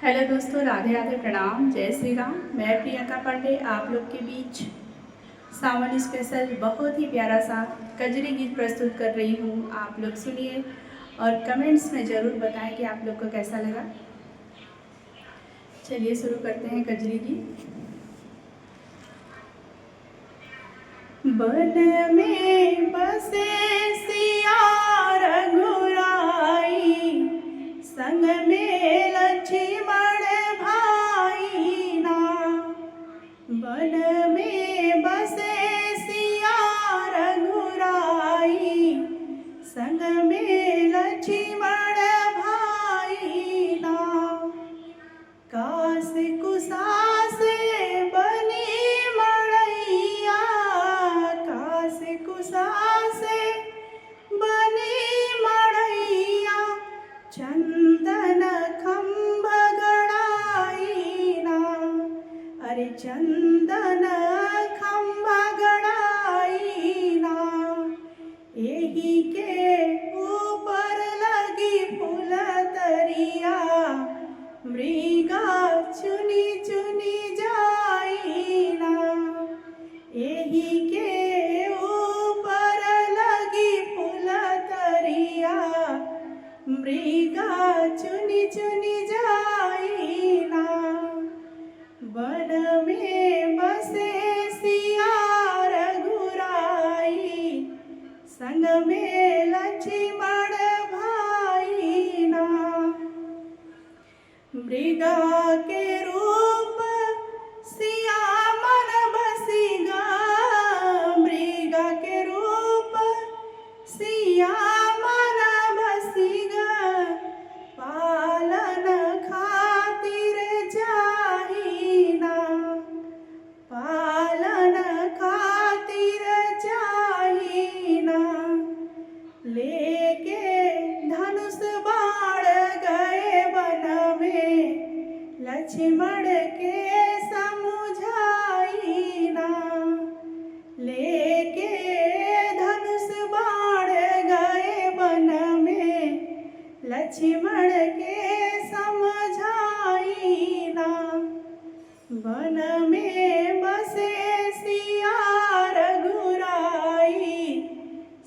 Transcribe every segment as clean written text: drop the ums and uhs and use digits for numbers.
Hello दोस्तों, राधे राधे, प्रणाम, जय श्री राम। मैं प्रियंका पांडे आप लोग के बीच सावन स्पेशल बहुत ही प्यारा सा कजरी गीत प्रस्तुत कर रही हूँ। आप लोग सुनिए और कमेंट्स में ज़रूर बताएं कि आप लोग को कैसा लगा। चलिए शुरू करते हैं कजरी गीत। वन में बसे सिया रघुराई, संग में लक्ष्मण भाई ना। वन में बसे सिया रघुराई, संग में लक्ष्मण भाई ना। कास कुसा से बनी मड़ैया, कास कुसा से बनी मड़ैया, चंदन खंभ गड़ाई ना। अरे चंदन खंभ गड़ाई ना। एही के ऊपर लगी फुलतरिया, मृगा चुनी चुनी जाई ना। एही के ऊपर लगी फुलतरिया, मृगा चुनी चुनी जाई ना। वन में बसे सिया रघुराई, संग में लक्ष्मण भाई ना। मृगा के रूप सिया मन बसीगा, मृगा के रूप सिया मन बसीगा। पालन खातिर जाही ना, पालन खातिर जाही ना। लेके धनुष बाण गए वन में, लक्ष्मण के समुझाई ना। लेके धनुष बाण गए वन में, लक्ष्मण के समझाई ना। वन में बसे सिया रघुराई,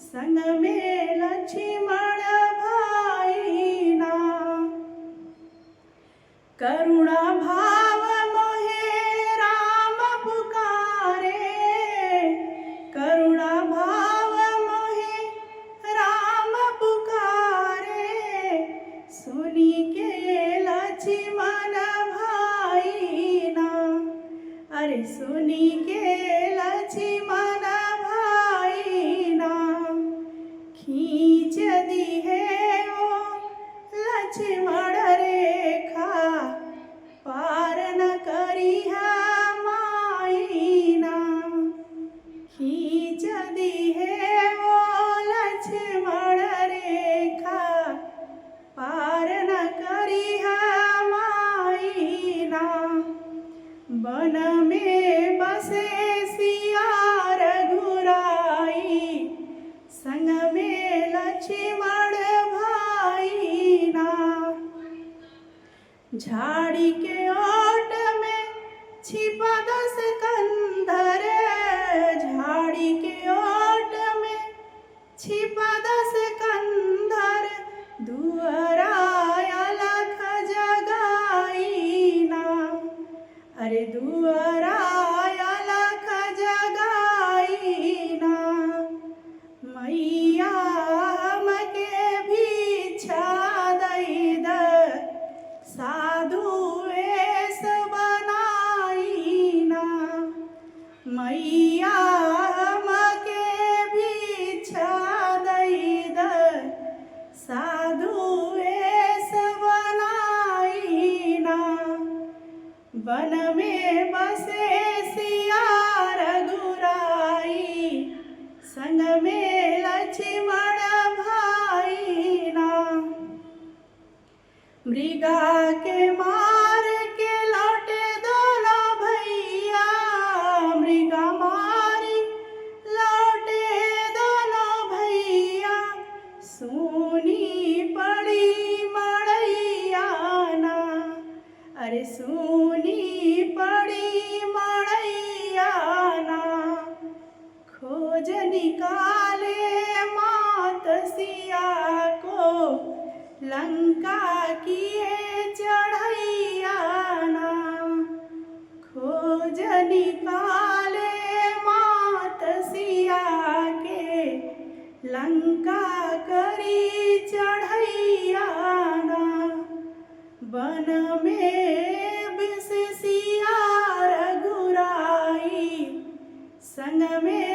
संग में लक्ष्मण भाई ना। करुणा भाव मोहे राम पुकारे, करुणा भाव मोहे राम पुकारे। सुनी के लक्ष्मण भाई ना, अरे सुनी के लक्ष्मण भाई ना। खींच दी है वो लक्ष्मण रेखा, पार न करी है माई ना। खींच दी है वो लक्ष्मण रेखा, पार न करी है माई ना। वन में बसे सिया रघुराई, संग में लक्ष्मण भाई ना। झाड़ी के ओट में छिपा दस कंधर, झाड़ी के ओट में छिपा दस कंधर। दुअराया लख जगाई ना, अरे दुअराया लख जगाई ना। मैया हमके भिक्षा दई द, साधु वेश बनाई ना। मैया हमके भिक्षा दई द, साधु वेश बनाई ना। वन में बसे सिया रघुराई, संग में लक्ष्मण भाई ना। मृगा के मार के लौटे दोनों भैया, मृगा मारी लौटे दोनों भैया। सूनी पड़ी मड़ैया ना, अरे सुनी पड़ी मड़ैया ना, खोज निकाले मात सिया को, लंका किए चढ़ैया ना। खोज निकाले मात सिया के, लंका करी चढ़ैया ना। वन में विष सिया रघुराई, संग में